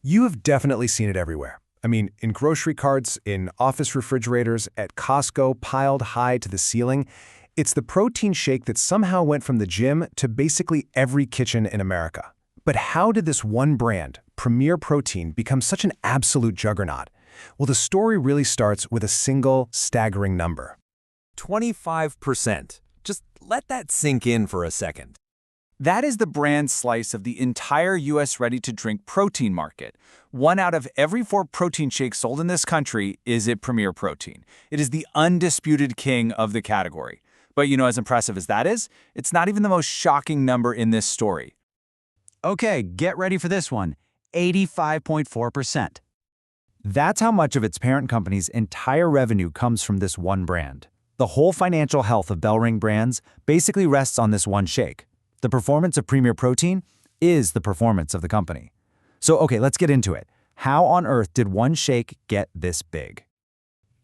You have definitely seen it everywhere. I mean, in grocery carts, in office refrigerators, at Costco, piled high to the ceiling. It's the protein shake that somehow went from the gym to basically every kitchen in America. But how did this one brand, Premier Protein, become such an absolute juggernaut? Well, the story really starts with a single, staggering number. 25%. Just let that sink in for a second. That is the brand slice of the entire U.S. ready-to-drink protein market. 1 out of every 4 protein shakes sold in this country is at Premier Protein. It is the undisputed king of the category. But as impressive as that is, it's not even the most shocking number in this story. Okay, get ready for this one. 85.4%. That's how much of its parent company's entire revenue comes from this one brand. The whole financial health of Bellring Brands basically rests on this one shake. The performance of Premier Protein is the performance of the company. So, okay, let's get into it. How on earth did one shake get this big?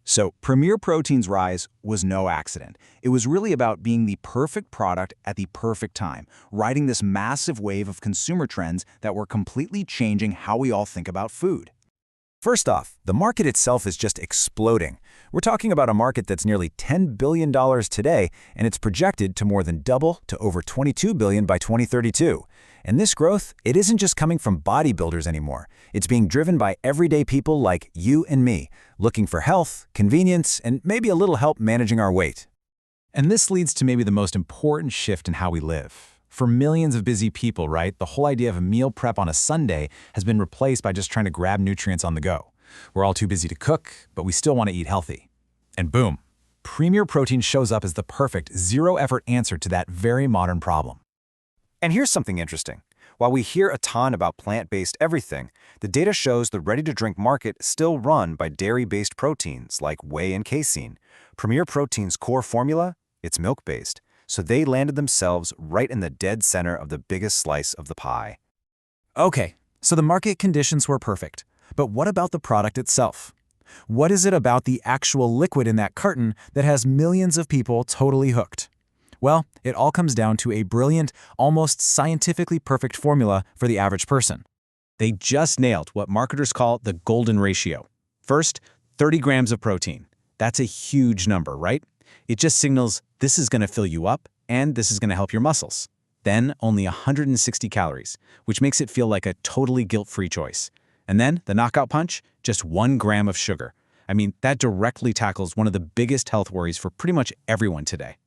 So, Premier Protein's rise was no accident. It was really about being the perfect product at the perfect time, riding this massive wave of consumer trends that were completely changing how we all think about food. First off, the market itself is just exploding. We're talking about a market that's nearly $10 billion today, and it's projected to more than double to over $22 billion by 2032. And this growth, it isn't just coming from bodybuilders anymore. It's being driven by everyday people like you and me, looking for health, convenience, and maybe a little help managing our weight. And this leads to maybe the most important shift in how we live. For millions of busy people, right, the whole idea of a meal prep on a Sunday has been replaced by just trying to grab nutrients on the go. We're all too busy to cook, but we still want to eat healthy. And boom, Premier Protein shows up as the perfect zero-effort answer to that very modern problem. And here's something interesting. While we hear a ton about plant-based everything, the data shows the ready-to-drink market is still run by dairy-based proteins like whey and casein. Premier Protein's core formula? It's milk-based. So they landed themselves right in the dead center of the biggest slice of the pie. Okay, so the market conditions were perfect. But what about the product itself? What is it about the actual liquid in that carton that has millions of people totally hooked? Well, it all comes down to a brilliant, almost scientifically perfect formula for the average person. They just nailed what marketers call the golden ratio. First, 30 grams of protein. That's a huge number, right? It just signals this is going to fill you up and this is going to help your muscles. Then only 160 calories, which makes it feel like a totally guilt-free choice. And then the knockout punch, just 1 gram of sugar. I mean, that directly tackles one of the biggest health worries for pretty much everyone today.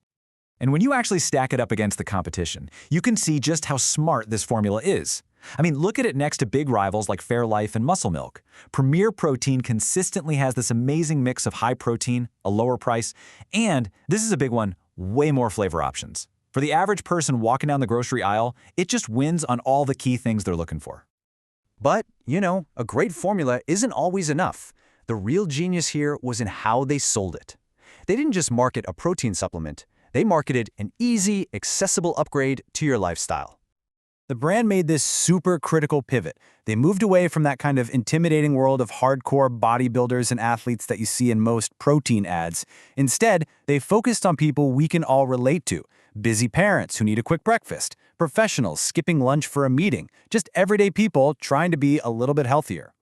And when you actually stack it up against the competition, you can see just how smart this formula is. I mean, look at it next to big rivals like Fairlife and Muscle Milk. Premier Protein consistently has this amazing mix of high protein, a lower price, and, this is a big one, way more flavor options. For the average person walking down the grocery aisle, it just wins on all the key things they're looking for. But, a great formula isn't always enough. The real genius here was in how they sold it. They didn't just market a protein supplement, they marketed an easy, accessible upgrade to your lifestyle. The brand made this super critical pivot. They moved away from that kind of intimidating world of hardcore bodybuilders and athletes that you see in most protein ads. Instead, they focused on people we can all relate to. Busy parents who need a quick breakfast, professionals skipping lunch for a meeting, just everyday people trying to be a little bit healthier.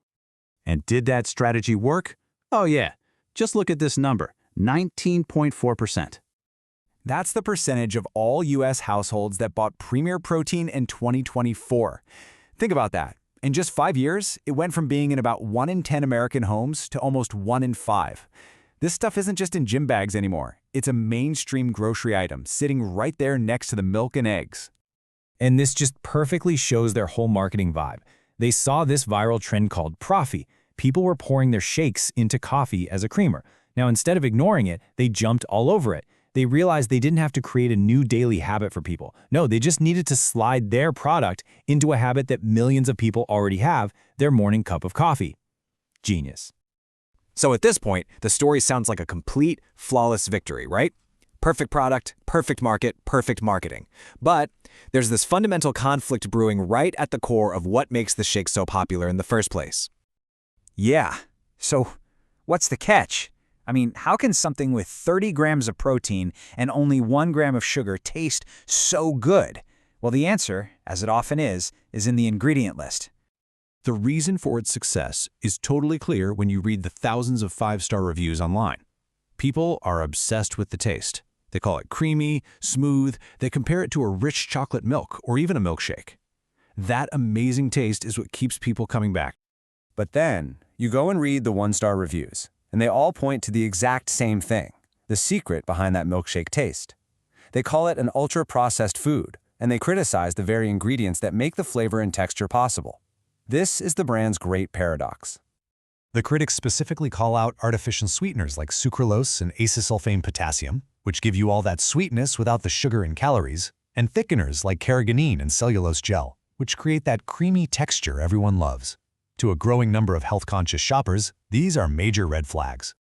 And did that strategy work? Oh yeah, just look at this number, 19.4%. That's the percentage of all U.S. households that bought Premier Protein in 2024. Think about that. In just 5 years, it went from being in about 1 in 10 American homes to almost 1 in 5. This stuff isn't just in gym bags anymore. It's a mainstream grocery item sitting right there next to the milk and eggs. And this just perfectly shows their whole marketing vibe. They saw this viral trend called Proffee. People were pouring their shakes into coffee as a creamer. Now, instead of ignoring it, they jumped all over it. They realized they didn't have to create a new daily habit for people. No, they just needed to slide their product into a habit that millions of people already have, their morning cup of coffee. Genius. So at this point, the story sounds like a complete, flawless victory, right? Perfect product, perfect market, perfect marketing. But there's this fundamental conflict brewing right at the core of what makes the shake so popular in the first place. Yeah, so what's the catch? I mean, how can something with 30 grams of protein and only 1 gram of sugar taste so good? Well, the answer, as it often is in the ingredient list. The reason for its success is totally clear when you read the thousands of 5-star reviews online. People are obsessed with the taste. They call it creamy, smooth, they compare it to a rich chocolate milk or even a milkshake. That amazing taste is what keeps people coming back. But then, you go and read the 1-star reviews, and they all point to the exact same thing, the secret behind that milkshake taste. They call it an ultra-processed food, and they criticize the very ingredients that make the flavor and texture possible. This is the brand's great paradox. The critics specifically call out artificial sweeteners like sucralose and acesulfame potassium, which give you all that sweetness without the sugar and calories, and thickeners like carrageenan and cellulose gel, which create that creamy texture everyone loves. To a growing number of health-conscious shoppers, these are major red flags.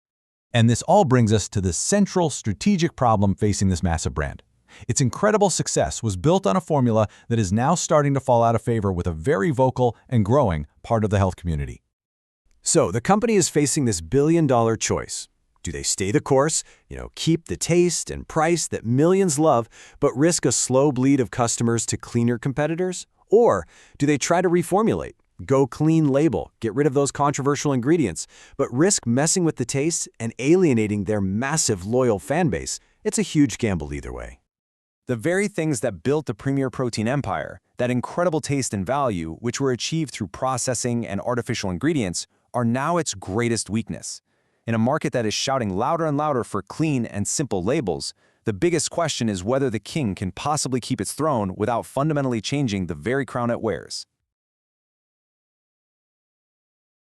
And this all brings us to the central strategic problem facing this massive brand. Its incredible success was built on a formula that is now starting to fall out of favor with a very vocal and growing part of the health community. So the company is facing this billion-dollar choice. Do they stay the course, keep the taste and price that millions love, but risk a slow bleed of customers to cleaner competitors? Or do they try to reformulate, go clean label, get rid of those controversial ingredients, but risk messing with the taste and alienating their massive loyal fan base? It's a huge gamble either way. The very things that built the Premier Protein empire, that incredible taste and value, which were achieved through processing and artificial ingredients, are now its greatest weakness. In a market that is shouting louder and louder for clean and simple labels, the biggest question is whether the king can possibly keep its throne without fundamentally changing the very crown it wears.